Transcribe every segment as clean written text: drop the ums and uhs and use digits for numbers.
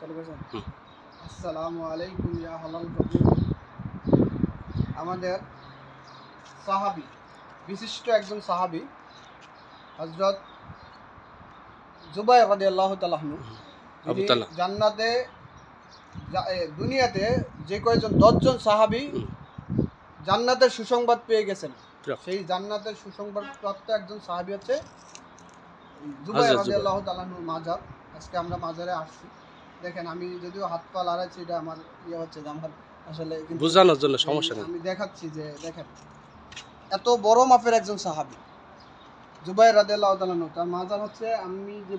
চালু করেছেন? হুম। আসসালামু আলাইকুম ইয়া হালাল কবির। আমাদের সাহাবী, বিশিষ্ট একজন সাহাবী হযরত জুবাইর রাদিয়াল্লাহু তাআলা আনহু, আবু যিনি তালা। জান্নাতে দুনিয়াতে যে কয়জন 10 জন সাহাবী হুম। জান্নাতের সুসংবাদ পেয়ে গেছেন, প্রাপ্ত। সেই জান্নাতের সুসংবাদ প্রাপ্ত একজন সাহাবী হচ্ছে জুবাইর হযরত জুবাইর। রাদিয়াল্লাহু তাআলা আনহুর মাজার। আজকে আমরা মাজারে আসছি। দেখেন, আমি যদিও হাত পা লাড়াচ্ছি, এটা আমার ইয়ে হচ্ছে যে আমার আসলে, কিন্তু বুঝানোর জন্য সমস্যা নেই। আমি দেখাচ্ছি যে দেখেন, এত বড় মাপের একজন সাহাবী জুবাইর রাদিয়াল্লাহু তাআলা আনহু। তার মাজার হচ্ছে আমি যে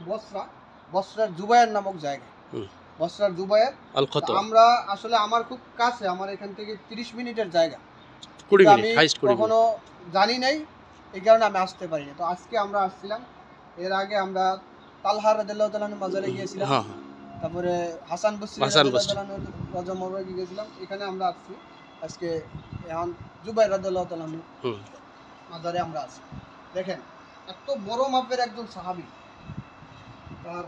বসরার জুবাইর নামক জায়গা, হুম। বসরার জুবাইর। আল তো খতোয়া। আমরা আসলে আমার খুব কাছে, আমার এখান থেকে 30 মিনিটের জায়গা, 20 কিন্তু মিনিট, আমি হাইস্ট 20 মিনিট। কখনো জানি নাই, এই কারণে আমি আসতে পারিনি। তো আজকে আমরা আসছিলাম। এর আগে আমরা তালহা রাদিয়াল্লাহু তাআলা আনহুর মাজারে গিয়েছিলাম, হ্যাঁ, হ্যাঁ। তারপরে হাসান বসরি হাসান রাদিয়াল্লাহু বসরি। তাআলা আনহুর রওজা মোবারকে গিয়েছিলাম। এখানে আমরা আসছি আজকে। এখন জুবাইর রাদিয়াল্লাহু তাআলা আনহু হুম। মাজারে আমরা আছি। দেখেন, এত বড় মাপের একজন সাহাবী, তার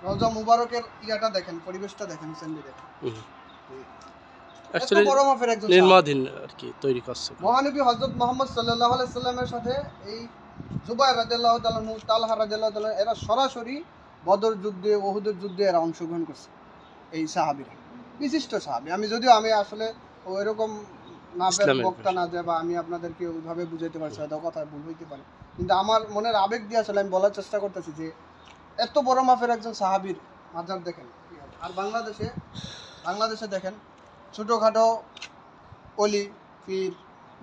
রওজা মুবারকের ইয়াটা দেখেন, পরিবেশটা দেখেন, সেন্ডি দেখেন। হুম। এত অ্যাকচুয়ালি বড় মাপের একজন সাহাবী। নির্মাধীন আর কি তৈরি করছে। মহানবী হযরত মুহাম্মদ সাল্লাল্লাহু আলাইহি সাল্লামের সাথে এই জুবাইর রাদিয়াল্লাহু তাআলা আনহু, তালহা রাদিয়াল্লাহু তাআলা, এরা সরাসরি বদর যুদ্ধে, উহুদের যুদ্ধে এরা অংশগ্রহণ করছে। এই সাহাবীরা বিশিষ্ট সাহাবী। আমি আসলে ওইরকম মাপের ইসলামের বক্তা না যে, বা আমি আপনাদেরকে ওইভাবে বুঝাইতে পারছি, হয়তো কথা ভুল হইতে পারে, কিন্তু আমার মনের আবেগ দিয়ে আসলে আমি বলার চেষ্টা করতেছি যে এত বড় মাপের একজন সাহাবীর মাজার দেখেন। আর বাংলাদেশে দেখেন, ছোটোখাটো অলি পীর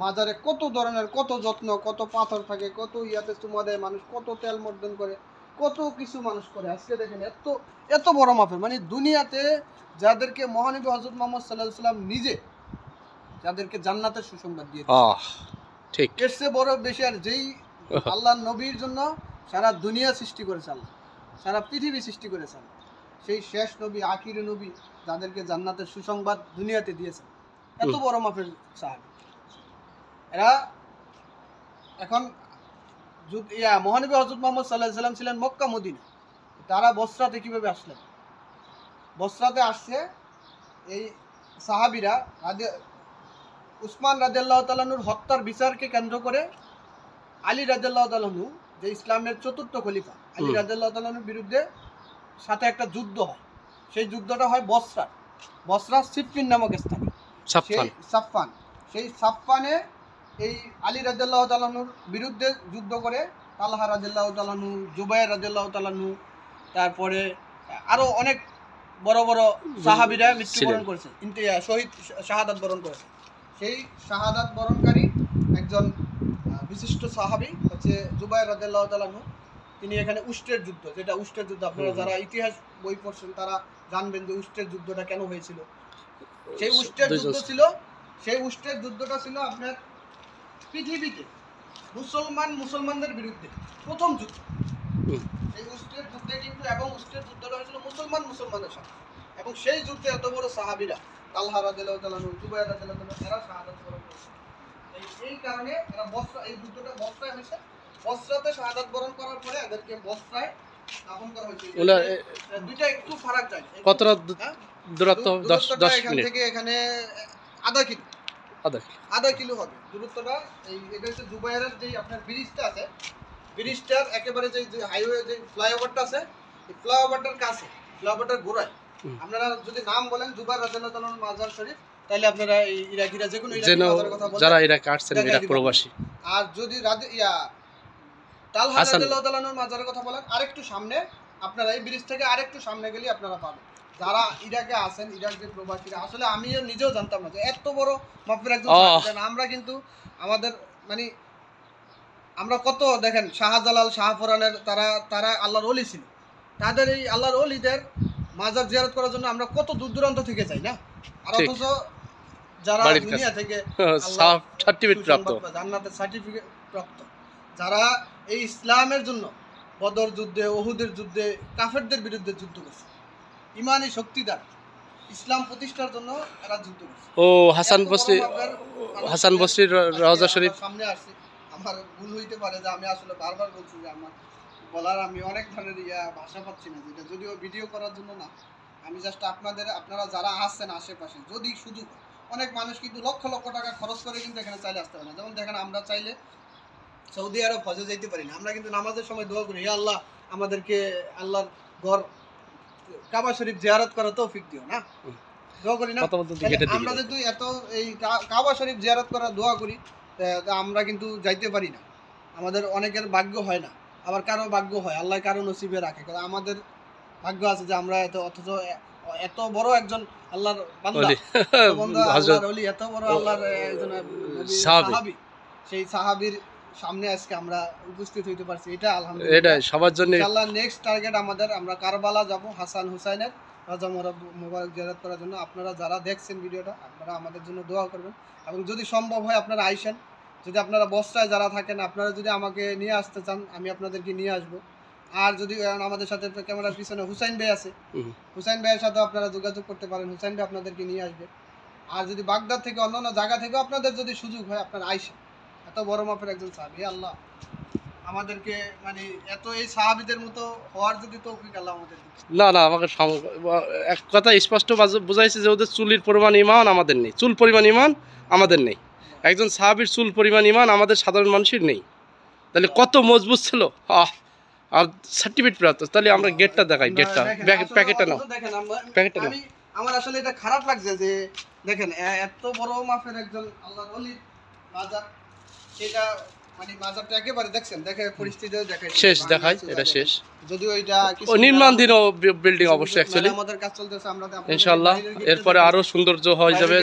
মাজারে কত ধরনের, কত যত্ন, কত পাথর থাকে, কত ইয়াতে চুমা দেয় মানুষ, কত তেল মর্দন করে, কত কিছু মানুষ করে। আজকে দেখেন এত এত বড় মাপের, মানে দুনিয়াতে যাদেরকে মহানবী হযরত মুহাম্মদ সাল্লাল্লাহু আলাইহি ওয়াসাল্লাম নিজে যাদেরকে জান্নাতের সুসংবাদ দিয়ে দিয়েছেন, আহ, ঠিক। এর চেয়ে বড় বেশি আর যেই আল্লাহর নবীর জন্য সারা দুনিয়া সৃষ্টি করেছে আল্লাহ, সারা পৃথিবী সৃষ্টি করেছে আল্লাহ, সেই শেষ নবী, আখির নবী, যাদেরকে জান্নাতের সুসংবাদ দুনিয়াতে দিয়েছেন, এত বড় মাপের সাহাবী এরা। এখন মহানবী হযরত মুহাম্মদ সাল্লাল্লাহু আলাইহি ওয়াসাল্লাম ছিলেন মক্কা মদিনা, তারা বসরাতে কিভাবে আসলেন? বসরাতে আসছে এই সাহাবীরা উসমান রাদিয়াল্লাহু তাআলা আনহুর হত্যার বিচারকে কেন্দ্র করে আলী রাদিয়াল্লাহু তাআলা আনহু, যে ইসলামের চতুর্থ খলিফা, আলী রাদিয়াল্লাহু তাআলা আনহুর বিরুদ্ধে সাথে একটা যুদ্ধ হয়। সেই যুদ্ধটা হয় বসরা সিফফিন নামক স্থানে, সাফফান। সেই সাফফানে এই আলী রাদিয়াল্লাহু তাআলা আনহুর বিরুদ্ধে যুদ্ধ করে তালহা রাদিয়াল্লাহু তাআলা আনহু, জুবাইর রাদিয়াল্লাহু তাআলা আনহু, তারপরে আরো অনেক বড় বড় সাহাবীরা মৃত্যুবরণ করেছে, শহীদ শাহাদাত বরণ করেছে। সেই শাহাদাত বরণকারী একজন বিশিষ্ট সাহাবী হচ্ছে জুবাইর রাদিয়াল্লাহু তাআলা আনহু। তিনি এখানে উষ্ট্রের যুদ্ধ, যেটা উষ্ট্রের যুদ্ধ, আপনারা যারা ইতিহাস বই পড়ছেন তারা জানবেন যে উষ্ট্রের যুদ্ধটা কেন হয়েছিল। সেই উষ্ট্রের যুদ্ধটা ছিল আপনার পৃথিবীতে মুসলমানদের বিরুদ্ধে প্রথম যুদ্ধ। এই উষ্ট্রের যুদ্ধে কিন্তু, এবং উষ্ট্রের যুদ্ধটা হয়েছিল মুসলমানদের সাথে, এবং সেই যুদ্ধে এত বড় সাহাবীরা তালহা রাদিয়াল্লাহু তাআলা আনহু, জুবাইর রাদিয়াল্লাহু তাআলা আনহু, এরা শাহাদাত বরণ করেছে। এই কারণে এরা এই যুদ্ধটা বসরায় হয়েছে। বসরাতে শাহাদাত বরণ করার পরে এদেরকে বসরায় দাফন করা হয়েছে। দুইটা একটু ফারাক যায়। কতটা দূরত্ব? 10 এখান মিনিট। থেকে এখানে আধা কিলো হবে দূরত্বটা। এটা হচ্ছে জুবাইরের যে আপনার ব্রিজটা আছে, ব্রিজটার একেবারে যে হাইওয়ে, যে ফ্লাইওভারটা আছে, এই ফ্লাইওভারটার কাছে, ফ্লাইওভারটার গোড়ায় আপনারা যদি নাম বলেন জুবাইর রাদিয়াল্লাহু তাআলার মাজার শরীফ, তাহলে আপনারা এই ইরাকিরা যে কোনো ইরাকি মাজারের কথা বলেন, যারা ইরাক আসছেন, ইরাক প্রবাসী। আর যদি তালহা রাদিয়াল্লাহু তাআলার মাজারের কথা বলেন, আরেকটু সামনে, আপনারা এই ব্রিজ থেকে আরেকটু সামনে গেলে আপনারা পাবেন। যারা ইরাকে আছেন, ইরাক যে প্রবাসীরা, আসলে আমি নিজেও জানতাম না যে এত বড় মাপের একজন সাহাবী। আমরা কিন্তু আমাদের মানে আমরা কত দেখেন, শাহজালাল, শাহফরানের তারা আল্লাহর ওলি ছিল, তাদের এই আল্লাহর ওলিদের মাজার জিয়ারত করার জন্য আমরা কত দূর দূরান্ত থেকে যাই না। আর অথচ যারা দুনিয়া থেকে জান্নাতের সার্টিফিকেট প্রাপ্ত, যারা এই ইসলামের জন্য বদর যুদ্ধে, উহুদের যুদ্ধে কাফেরদের বিরুদ্ধে যুদ্ধ করছে, ইমানি শক্তি দ্বারা ইসলাম প্রতিষ্ঠার জন্য এরা যুদ্ধ করছে। হাসান বসরির রওজা শরীফ সামনে আসছে। আমার ভুল হইতে পারে যে আমি আসলে বারবার বলছি যে আমার বলার আমি অনেক ধরনের ভাষা পাচ্ছি না, যেটা যদিও ভিডিও করার জন্য না, আমি জাস্ট আপনারা যারা আসছেন আশেপাশে, যদি সুযোগ হয়, অনেক মানুষ কিন্তু লক্ষ লক্ষ টাকা খরচ করে কিন্তু এখানে চাইলে আসতে পারে না। যেমন দেখেন, আমরা চাইলে সৌদি আরব হজে যেতে পারি না, আমরা কিন্তু নামাজের সময় দোয়া করি, হে আল্লাহ আমাদেরকে আল্লাহর ঘর কাবা শরীফ জিয়ারত করার তৌফিক দিও, না দোয়া করি না? আমরা যেহেতু এত এই কাবা শরীফ জিয়ারত করার দোয়া করি, তা আমরা কিন্তু যাইতে পারি না। আমাদের অনেকের ভাগ্য হয় না, আবার কারো ভাগ্য হয়, আল্লাহ কারো নসিবে রাখে। কারণ আমাদের ভাগ্য আছে যে আমরা অথচ এত বড় একজন আল্লাহর বান্দা, আল্লাহর ওলি, এত বড় আল্লাহর একজন সাহাবী, সেই সাহাবীর সামনে আজকে আমরা উপস্থিত হইতে পারছি, এটা আলহামদুলিল্লাহ। এটা সবার জন্য ইনশাআল্লাহ নেক্সট টার্গেট আমাদের, আমরা কারবালা যাব হাসান হুসাইনের রাজা মোবারক জিয়ারত করার জন্য। আপনারা যারা দেখছেন ভিডিওটা, আপনারা আমাদের জন্য দোয়া করবেন, এবং যদি সম্ভব হয় আপনারা আইসেন। যদি আপনারা বস্তায় যারা থাকেন, আপনারা যদি আমাকে নিয়ে আসতে চান, আমি আপনাদেরকে নিয়ে আসবো। আর যদি আমাদের সাথে ক্যামেরার পিছনে হুসাইন ভাই আছে, হুসাইন ভাইয়ের সাথে আপনারা যোগাযোগ করতে পারেন, হুসাইন ভাই আপনাদেরকে নিয়ে আসবে। আর যদি বাগদাদ থেকে অন্যান্য জায়গা থেকেও আপনাদের যদি সুযোগ হয়, আপনারা আইসেন। এত বড় মাপের একজন সাহাবী, হে আল্লাহ আমাদেরকে মানে এত এই সাহাবীদের মতো হওয়ার যদি তৌফিক আল্লাহ আমাদের দিন। না আমাকে এক কথা স্পষ্ট বুঝাইছে যে ওদের চুলির পরিমাণ ইমান আমাদের নেই, চুল পরিমাণ ইমান আমাদের নেই। একজন সাহাবীর চুল পরিমাণ ইমান আমাদের সাধারণ মানুষের নেই, তাহলে কত মজবুত ছিল। আর সার্টিফিকেট প্রাপ্ত। তাহলে আমরা গেটটা দেখাই, গেটটা প্যাকেটটা নাও, প্যাকেটটা নাও। আমার আসলে এটা খারাপ লাগছে যে দেখেন এত বড় মাপের একজন আল্লাহর ওলির মাজার, সেটা মানে মাজারটা একেবারে দেখছেন, দেখে পরিস্থিতিও দেখাই শেষ, দেখাই এটা শেষ। যদিও এটা ও নির্মাণাধীন বিল্ডিং অবশ্যই অ্যাকচুয়ালি, আমাদের কাজ চলতেছে, আমরা ইনশাআল্লাহ এরপরে আরো সৌন্দর্য হয়ে যাবে।